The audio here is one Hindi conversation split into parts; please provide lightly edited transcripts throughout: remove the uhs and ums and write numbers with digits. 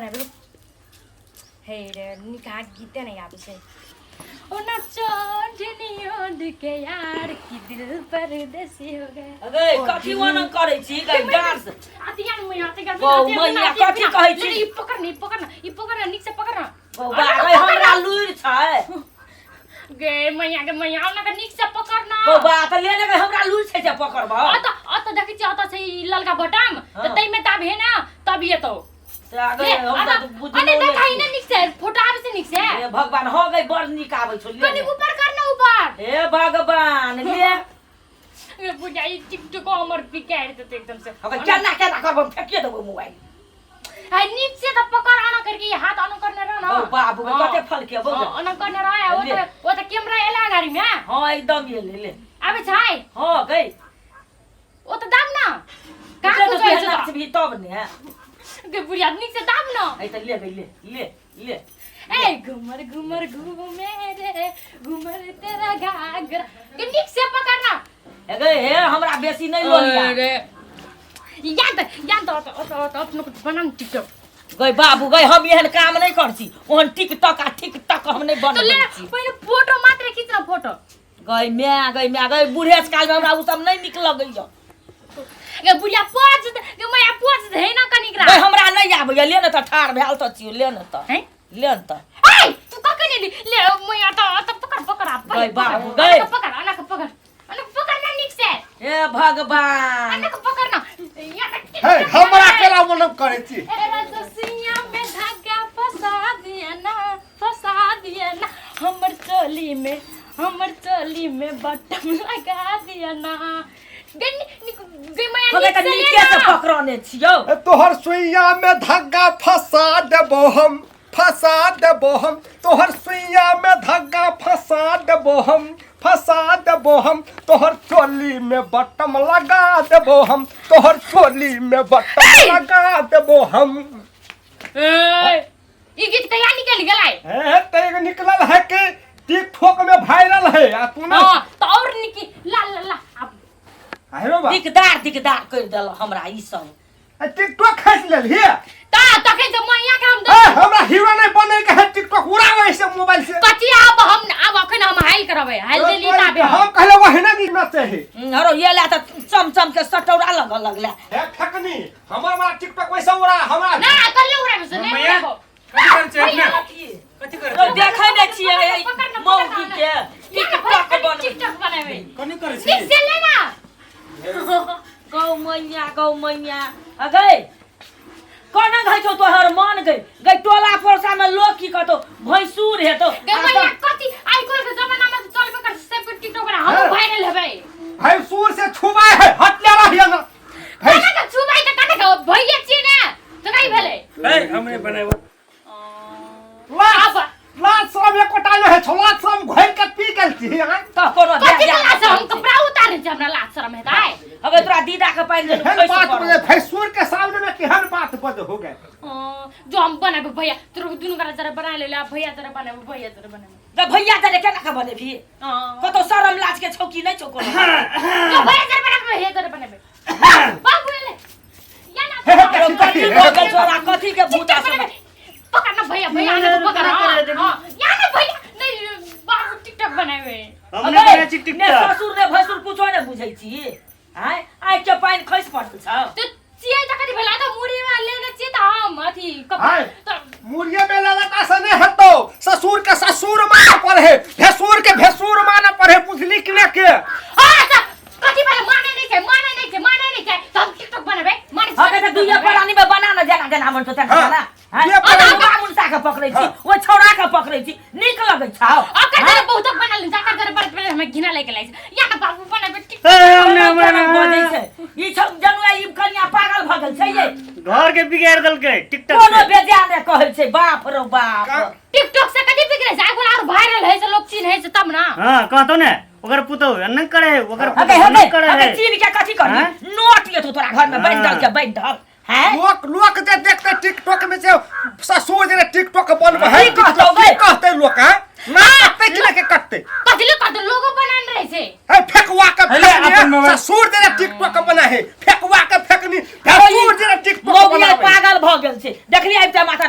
बनाबे हे रे निकाह गीते नहीं आबे छै ओ ना चढ़नियो दिखे यार की दिल परदेसी हो गए अगे कथी वाना करे छी गई डांस आतियान में आते कर ओ मैया कथी कहै छी ई पकड़ ना निक से पकड़ ना ओ बाबे हमरा लुइर छै गे मैया के मैया ओना के निक से पकड़ ना ओ बा त ले ले हमरा लुइर छै जे पकड़बा अत देखि छी अत छै ललका बटम त तै में ताब है ना तब ये तो अगे हम त बुद्धि नहीं देखाई ना निक से फोटो आबे से निक से ए भगवान हो गई बड़ निक आबै छ ले कनी ऊपर कर ना ऊपर हे भगवान ले ये बुझाई टिकटॉक हमर बिगाड़ देते एकदम से अब केना करब फेंकिए देबो मोबाइल है नीचे से तो पकड़ आना करके हाथ आना करने रह ना ओ बाबू कते फल के बोल आना करने रह वो तो कैमरा एला गाड़ी में हां एकदम ये ले अबे छाई हां गई वो तो दाम ना का कुछ है ना भी तब ने के बुढ़िया नीचे से दाम ना ए त ले गई ले ए घुमर घुमर घूमे रे घुमर तेरा घाघरा के नीचे से पकड़ना अगे हे हमरा बेसी नहीं लोनिया अरे याद अपने कुछ बना टिकटॉक गई बाबू गई हम एहन काम नहीं करछी ओहन टिकटॉक हम नहीं बन तो ले पहले फोटो मात्र खींचना फोटो गई बूढ़े काल में हमरा उ सब नहीं निक लगैया गे बुढ़िया पोछ के मैं पोछ दे ना कनिकरा गई हमरा नहीं आबैया ले न त ठाड़ भेल त छियो ले न त हैं ले न त ए तू कके ले ले मैं आता पकड़ आप गई बाबू गई पकड़ आना का पकड़ ना निक से हे भगवान आना का पकड़ ना हे हमरा केला मन करे छी ए रजसिया में धागा फंसा दिया ना हमर चोली में बटन लगा दिया ना गे मैं हमें त नीचे से पकड़ने छियो तोहर सुइया में धागा फंसा देबो हम तोहर सुइया में धागा फंसा देबो हम तोहर चोली में बटम लगा देबो हम तोहर चोली में बटम लगा देबो हम ई गीत कहिया निकल गेलै ए ते निकलल है कि टिकटॉक में वायरल है आ तू ना हां तो और निकी ला अब हेरो बा दिकदार कर देल हमरा ई सब टिकटॉक खींच लेल हे ता तके जे मैया के हम हमरा हीरो नहीं बने के है टिकटॉक उड़ावे से मोबाइल से कथि अब अखन हम हाइल करबै हाइल देली ताबे हम कहले वहने की न चाहे हरो ये ला त चम के सटौरा लगले हे ठकनी हमर वाला टिकटॉक वैसे उड़ा हमरा ना कर ले उड़ा से नहीं कथि करे तो देखै नै छियै मौगी के टिकटॉक बनावे कनी करे छी निक से लेना गौ मैया अगे कोना घै छौ तोहर मन गई टोला पोरसा में लोग की कहतो भैंसुर हेतो गे मैया कथि आइकाल के जमाना में चलबे कर सब टिकटॉक बना हम वायरल हेबै भैंसुर से छुबाय है हटले रहिए ना काना का छुबाई त काना का भइए छी ना तो नहीं भेले ए हमने बनायो लात सब एक कोटाले है छलात सब घोल के पी गेल छी त कोनो कथि ला से हम कपड़ा उतारे छ हमरा लात शरम हेतै अबे तोरा दीदा के पाइन दे हेन बात बोले भैंसुर के सामने में केहन बात बद हो गए जो हम बनाबे भैया तोर दुनु का जरा बना ले भैया जरा बनाबे भैया जरा बनाबे त भैया जरे केना के बनेबी कतो शरम लाज के छौकी नै छौ कोनो तो भैया जरा बनाबे भैया जरा बनाबे बाबू ले या ना कथी के भूता सब पकड़ ना भैया आने तो पकड़ हां या ना भैया नहीं बाबू टिकटॉक बनाबे हमने बनाया टिकटॉक ने ससुर ने भसुर कुछो नै बुझै छी हाय आइ के पाइन खइस पड़त छ तो चिया जकरी भेला त मुड़ी में लेने छी त हम अथी हाय तो मुड़िए में लगा से नहीं हटो ससुर के ससुर माने पड़े भैंसुर के भैंसुर माने पड़े बुझली कि ना के हां त कथि भेला माने नहीं के तो हम टिकटॉक बनाबे माने हके त दुइया परानी में बना न जना मन तो तना ना ये हां मुंसा के पकड़ै छी ओ छौरा के पकड़ै छी नीक लगै छ अकर जरा बहुत बना ले जाकर जरा पर हम घिना लेके लाइ या ना बाबू बनाबे टिकटॉक हमने बजै छै ई सब जनुआ ई कन्या पागल भ गेल छै ये घर के बिगाड़ देलकै टिकटॉक कोनो बेजा ने कहै छै बाप रो बाप टिकटॉक से कथि बिगड़े छै आगुल और वायरल है से लोग चिन्ह है से तब ना हां कहतो ने ओकर पुतो न करे है ओकर पुतो हके न करे है चीन के कथि करनी नोट ले तो तोरा घर में बैठ डाल हैं लोग जे देखते टिकटॉक में से ससुर जे टिकटॉक बनबे है की कहते लोग हैं ना कहते कि के कटते कथि ले कहते लोगो बनान रहे छै है फेकवा के अरे अपन मोबाइल ससुर जे टिकटॉक बना है फेकवा के फेकनी ससुर जे टिकटॉक मौगिया बना पागल भ गेल छै देखली आइब त माथा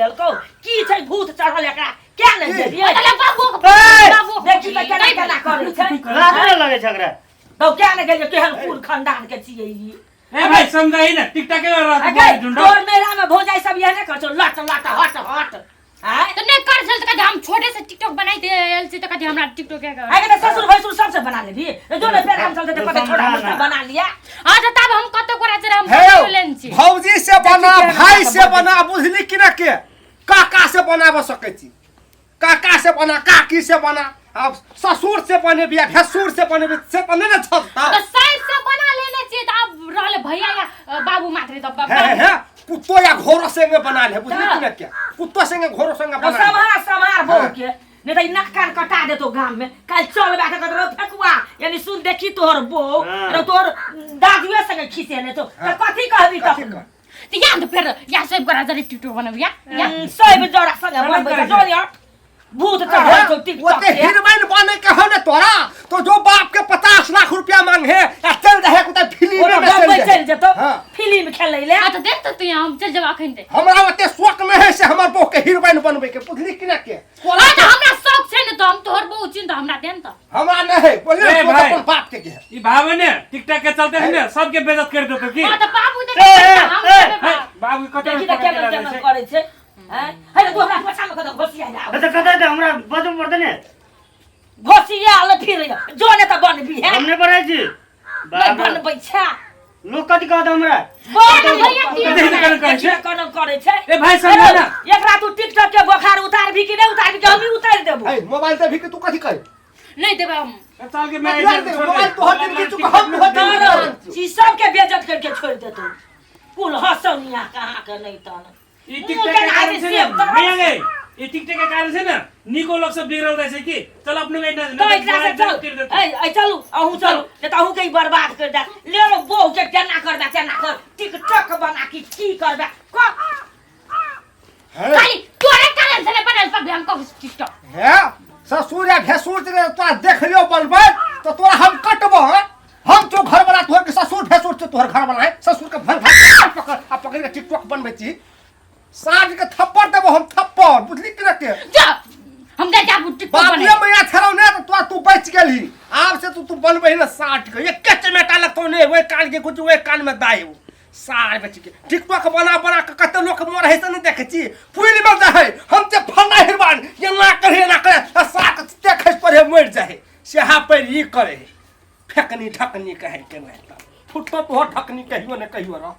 लेलको की छै भूत चढ़ल एकरा क्या नहीं देलिए अरे बाबू ए! बाबू देखी त केना केना करे छै रात में लगे झगड़ा तो क्या नहीं गेलिए केहन कुल खानदान के छिए ई ए भाई समझाई ना टिकटॉक के रात अगे में ढूंढो तोर मेला में भौजाई सब ये नहीं कर छो लट लट हट हट हैं तो नहीं कर चल तो हम छोटे से टिकटॉक बनाई दे एलसी तो कहते हमरा टिकटॉक क्या कर आगे तो ससुर भैसुर सबसे बना लेबी जो ने पेड़ हम चलते पता छोड़ा मुश्किल बना लिया हां तो तब हम कतो करा जरा हम हे लेन छी भौजी से बना भाई से बना बुझली कि ना के काका से बनाब सकै छी काका से बना काकी से बना अब ससुर से बने बिया भसुर से बने से तो नहीं ना छता तो साइड से बना लेने चाहिए तो अब रहले भैया या बाबू मात्रे तो हे कुत्तो या घोरो संगे बना ले बुझली कि ना के कुत्तो संगे घोरो संगे तो बना ले समार बोल के नहीं तो नाक कान कटा दे तो गांव में कल चल बैठा कर फेकुआ यानी सुन देखी तोहर बो और तोहर दादुए संगे खीसे ने तो कथी कहबी कथी तब कह? तो या तो फिर या सब करा जरा टिकटॉक बनाबिया या सब जरा संगे बनबे जो यार भूत चढ़ा तो वो टिकटॉक ते के हीरोइन बने के हो ने तोरा तो जो बाप के 50 लाख रुपया मांगे या चल रहे को फिल्म और में बम्बई चल चल जेतो हां फिल्म खेलै ले आ तो देख तो यहाँ हम चल जब अखन दे हमरा ओते शौक नहीं है से हमर बहू के हीरोइन बनबे के बुझली कि ना के आ तो हमरा शौक छै न तो हम तोहर बहु चिन तो हमरा देन तो हमरा नहीं है बोले ए तो भाई। अपन बाप के के ये भाव ने टिकटॉक के चलते है ना सबके बेइज्जत कर दो तो की आ तो बाबू देख ए, हम ए, देबे बाबू कत देखी त केना केना करे छै हैं है तो हमरा पछा में कदम घोसिया जा तो कहते थे हमरा बदम पड़ते ने घोसिया ले फिर जो ने त बनबी है हमने पढ़ाई छी नहीं बनबै छै लोग कथी कहत हमरा बोल भैया देखी टिकटॉक तो करे छै कदम करे छै ए भाई समझा ना एकरा तू टिकटॉक के बोखार उतार भी कि नहीं उतार भी कि हम ही उतार देबो ए मोबाइल से भी के तू कथी कर नहीं देबे हम चल के मैं मोबाइल तो हट के तू हम तारो ई सब के बेइज्जत करके छोड़ देतो कुल हसनिया कहां के नहीं तन ये टिकटॉक के कारण से ना भैया गए ये टिकटॉक के कारण से ना निको लोग सब बिगड़ रहे छै की चल अपने के तो ना एकरा से चल ए चलू अहू चलू नहीं तो अहू के ही बर्बाद कर दे ले लो बहू के केना करबा केना कर टिकटॉक बना की करबा है खाली तोरे कारण से बनल पर हम को टिकटॉक है ससुर या भसुर जे तोरा देख लियो बनबै तो तोरा हम कटबो हम तो घर वाला तोहर के ससुर भसुर से तोहर घर वाला है ससुर के भर पकड़ आ पकड़ के टिकटॉक बनबै छी साँझ के थप्पड़ देबो हम थप्पड़ बुझली कि ना के जा हम दे जाबू टिकटॉक बने बाबुए मैया छरौ ने तो तू बच गेली आब से तू बनबै ना 60 के एक चमेटा लगतौ ने ओए कान के कुछ ओए कान में दाई सार बच के टिकटॉक बना के कते लोग मोर है से नहीं देखे छी फिल्म में जाए हम ते फन्ना हिरबान ये ना करे साक देखे पर मर जाए सेहा पर ई करे फेकनी ठकनी कहे के नहीं फुटो तो ठकनी कहियो ने कहियो रो